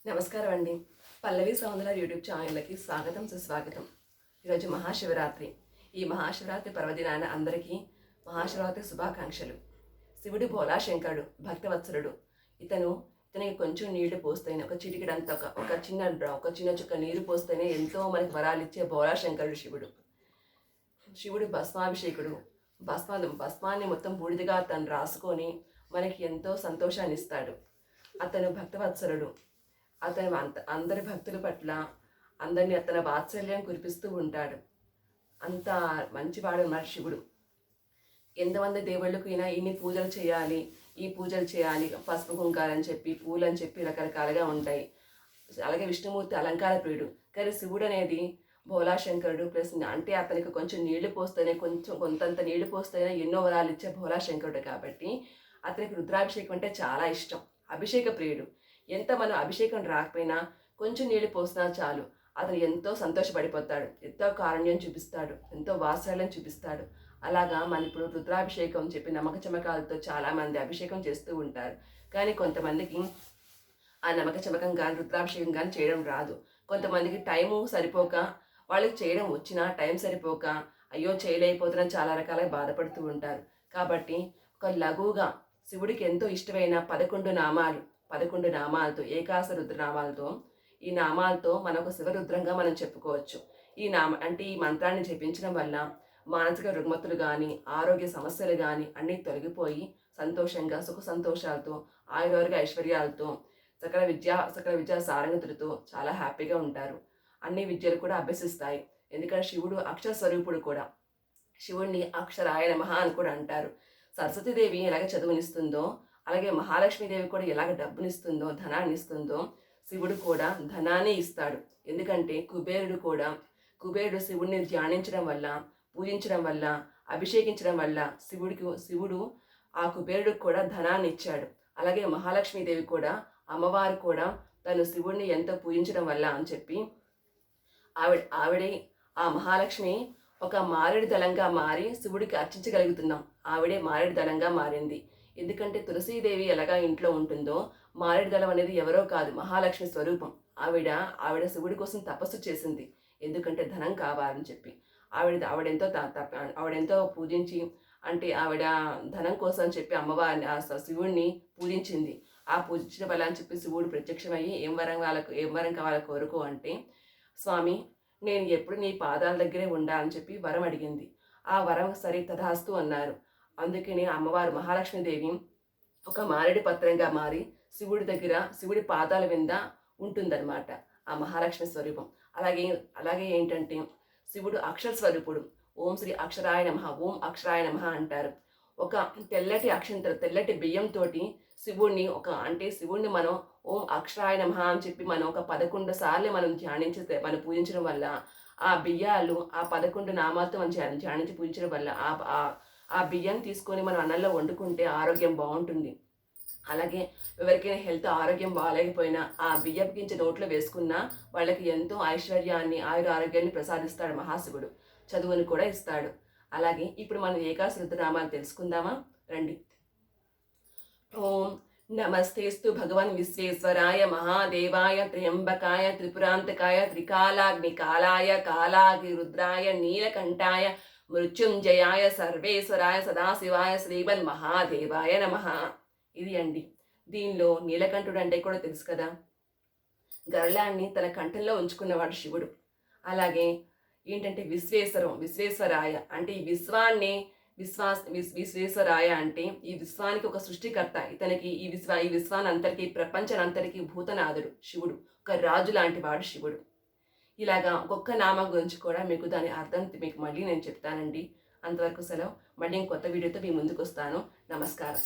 నమస్కారం అండి. పల్లవి సౌందర్య యూట్యూబ్ ఛానల్కి స్వాగతం సుస్వాగతం. ఈరోజు మహాశివరాత్రి. ఈ మహాశివరాత్రి పర్వదినాన అందరికీ మహాశివరాత్రి శుభాకాంక్షలు. శివుడు భోళాశంకరుడు, భక్తవత్సలుడు. ఇతనికి కొంచెం నీళ్లు పోస్తేనే, ఒక చిటికెడంత ఒక చిన్న చుక్క నీరు పోస్తేనే ఎంతో మనకి వరాలు ఇచ్చే భోళాశంకరుడు శివుడు. శివుడు భస్మాభిషేకుడు. భస్మాన్ని మొత్తం బూడిదగా తను రాసుకొని మనకి ఎంతో సంతోషాన్ని ఇస్తాడు. అతను భక్తవత్సలుడు. అతను అందరి భక్తుల పట్ల అందరినీ అతని వాత్సల్యం కురిపిస్తూ ఉంటాడు. అంత మంచివాడు అన్నమాట శివుడు. ఎంతమంది దేవుళ్ళకు అయినా ఇన్ని పూజలు చేయాలి, ఈ పూజలు చేయాలి, పసుపు కుంకాలని చెప్పి పూలు అని చెప్పి రకరకాలుగా ఉంటాయి. అలాగే విష్ణుమూర్తి అలంకార ప్రియుడు. కానీ శివుడు అనేది భోళాశంకరుడు ప్లస్ అంటే అతనికి కొంచెం నీళ్లు పోస్తేనే, కొంతంత నీళ్లు పోస్తేనే ఎన్నో వరాలు ఇచ్చే భోళాశంకరుడు కాబట్టి అతనికి రుద్రాభిషేకం అంటే చాలా ఇష్టం. అభిషేక ప్రియుడు. ఎంత మనం అభిషేకం రాకపోయినా కొంచెం నీళ్ళు పోసినా చాలు అతను ఎంతో సంతోషపడిపోతాడు, ఎంతో కారుణ్యం చూపిస్తాడు, ఎంతో వాత్సల్యం చూపిస్తాడు. అలాగా మన ఇప్పుడు రుద్రాభిషేకం చెప్పి నమ్మక చమకాలతో చాలామంది అభిషేకం చేస్తూ ఉంటారు. కానీ కొంతమందికి ఆ నమ్మక చమకం కానీ రుద్రాభిషేకం కానీ చేయడం రాదు. కొంతమందికి టైము సరిపోక, వాళ్ళకి చేయడం వచ్చినా టైం సరిపోక అయ్యో చేయలేకపోతున్నా చాలా రకాలుగా బాధపడుతూ ఉంటారు. కాబట్టి ఒక లఘువుగా శివుడికి ఎంతో ఇష్టమైన 11 నామాలతో, ఏకాశ రుద్రనామాలతో, ఈ నామాలతో మనకు శివరుద్రంగా మనం చెప్పుకోవచ్చు. ఈ మంత్రాన్ని జపించడం వల్ల మానసిక రుగ్మతులు కానీ, ఆరోగ్య సమస్యలు కానీ అన్నీ తొలగిపోయి సంతోషంగా, సుఖ సంతోషాలతో, ఆయురారోగ్య ఐశ్వర్యాలతో, సకల విద్యా సారంగతులతో చాలా హ్యాపీగా ఉంటారు. అన్ని విద్యలు కూడా అభ్యసిస్తాయి. ఎందుకంటే శివుడు అక్షర స్వరూపుడు కూడా. శివుడిని అక్షరాయ నమః అని కూడా అంటారు. సరస్వతీదేవి ఎలాగ చదువునిస్తుందో, అలాగే మహాలక్ష్మీదేవి కూడా ఎలాగ డబ్బునిస్తుందో, ధనాన్ని ఇస్తుందో, శివుడు కూడా ధనాన్ని ఇస్తాడు. ఎందుకంటే కుబేరుడు శివుడిని ధ్యానించడం వల్ల, పూజించడం వల్ల, అభిషేకించడం వల్ల శివుడు ఆ కుబేరుడికి కూడా ధనాన్ని ఇచ్చాడు. అలాగే మహాలక్ష్మీదేవి కూడా, అమ్మవారు కూడా తను శివుడిని ఎంతో పూజించడం వల్ల అని చెప్పి ఆవిడే ఆ మహాలక్ష్మి ఒక మారేడు దళంగా మారి శివుడికి అర్చించగలుగుతున్నాం. ఆవిడే మారేడు దళంగా మారింది. ఎందుకంటే తులసీదేవి ఎలాగా ఇంట్లో ఉంటుందో, మారేడు దళం అనేది ఎవరో కాదు, మహాలక్ష్మి స్వరూపం. ఆవిడ శివుడి కోసం తపస్సు చేసింది. ఎందుకంటే ధనం కావాలని చెప్పి ఆవిడెంతో పూజించి, అంటే ఆవిడ ధనం కోసం అని చెప్పి అమ్మవారిని, ఆ శివుడిని పూజించింది. ఆ పూజించిన వల్ల అని చెప్పి శివుడు ప్రత్యక్షమయ్యి ఏం వరం కావాలో కోరుకో అంటే, స్వామి నేను ఎప్పుడు నీ పాదాల దగ్గరే ఉండాలని చెప్పి వరం అడిగింది. ఆ వరం సరే తథాస్తు అన్నారు. అందుకని అమ్మవారు మహాలక్ష్మీదేవి ఒక మారేడు పత్రంగా మారి శివుడి పాదాల మీద ఉంటుందన్నమాట ఆ మహాలక్ష్మి స్వరూపం. అలాగే ఏంటంటే శివుడు అక్షర స్వరూపుడు. ఓం శ్రీ అక్షరాయ నమః, ఓం అక్షరాయ నమః అంటారు. ఒక తెల్లటి బియ్యంతో శివుడిని మనం ఓం అక్షరాయ నమః అని చెప్పి మనం ఒక 11 సార్లు మనం పూజించడం వల్ల ఆ బియ్యాలు, ఆ 11 నామాలతో మనం ధ్యానించి పూజించడం వల్ల ఆ బియ్యాన్ని తీసుకొని మనం అన్నంలో వండుకుంటే ఆరోగ్యం బాగుంటుంది. అలాగే ఎవరికైనా హెల్త్ ఆరోగ్యం బాగాలేకపోయినా ఆ బియ్యపు గింజ నోట్లో వేసుకున్నా వాళ్ళకి ఎంతో ఐశ్వర్యాన్ని, ఆరోగ్యాన్ని ప్రసాదిస్తాడు మహాశివుడు. చదువుని కూడా ఇస్తాడు. అలాగే ఇప్పుడు మనం ఏకాశ రుద్రనామాలు తెలుసుకుందామా రండి. ఓం నమస్తేస్తు భగవన్ విశ్వేశ్వరాయ మహాదేవాయ త్ర్యంబకాయ త్రిపురాంతకాయ త్రికాలాగ్నికాలాయ కాలాగ్ని రుద్రాయ నీలకంఠాయ మృత్యుంజయాయ సర్వేశ్వరాయ సదాశివాయ శ్రీమన్ మహాదేవాయ నమః. ఇది అండి. దీనిలో నీలకంఠుడు అంటే కూడా తెలుసు కదా, గరళాన్ని తన కంఠంలో ఉంచుకున్నవాడు శివుడు. అలాగే ఏంటంటే విశ్వేశ్వరాయ అంటే ఈ విశ్వాన్ని విశ్వేశ్వరాయ అంటే ఈ విశ్వానికి ఒక సృష్టికర్త. ఇతనికి ఈ విశ్వాన్ని అంతటికి, ప్రపంచానంతటికి భూతనాథుడు శివుడు. ఒక రాజు లాంటి వాడు శివుడు. ఇలాగా ఒక్కొక్క నామం గురించి కూడా మీకు దాని అర్థం మీకు మళ్ళీ నేను చెప్తానండి. అంతవరకు సెలవు. మళ్ళీ కొత్త వీడియోతో మీ ముందుకు వస్తాను. నమస్కారం.